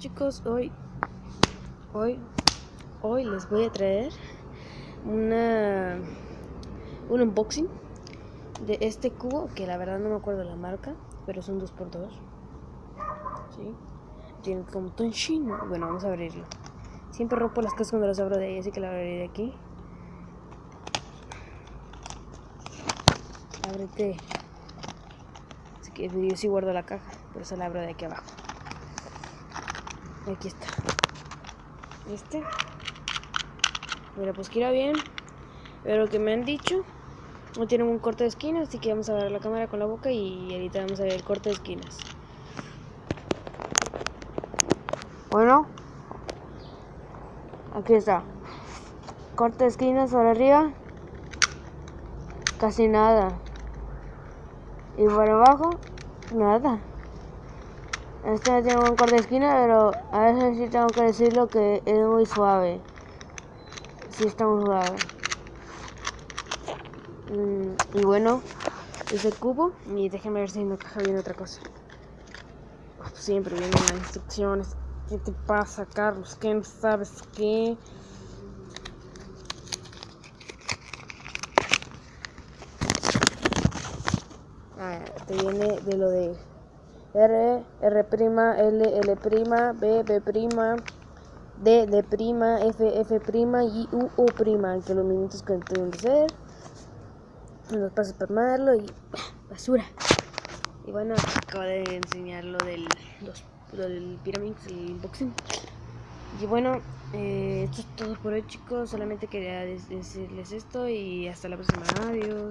chicos, hoy les voy a traer un unboxing de este cubo, que la verdad no me acuerdo la marca, pero son 2x2, ¿sí? Tiene como tan chino. Bueno, vamos a abrirlo. Siempre rompo las cosas cuando las abro de ahí, así que la abriré de aquí. Ábrete. Así que yo sí guardo la caja, por eso la abro de aquí abajo. Aquí está. Mira, pues gira bien. Pero lo que me han dicho, no tiene un corte de esquinas, así que vamos a ver la cámara con la boca y ahorita vamos a ver el corte de esquinas. Bueno, aquí está. Corte de esquinas por arriba, casi nada. Y por abajo, nada. Este no tiene un corte de esquina, pero a veces sí tengo que decirlo que es muy suave. Sí está muy suave. Y bueno, es el cubo. Y déjenme ver si en la caja viene otra cosa. Siempre vienen las instrucciones. ¿Qué te pasa, Carlos? ¿Qué no sabes qué? Te viene de lo de R, R', L, L', B, B', D, D', F, F', y U, U', que los minutos que tienen que ser, los pasos para armarlo y basura. Y bueno, acabo de enseñar lo del Pyraminx, el unboxing. Y bueno, esto es todo por hoy, chicos. Solamente quería decirles esto y hasta la próxima. Adiós.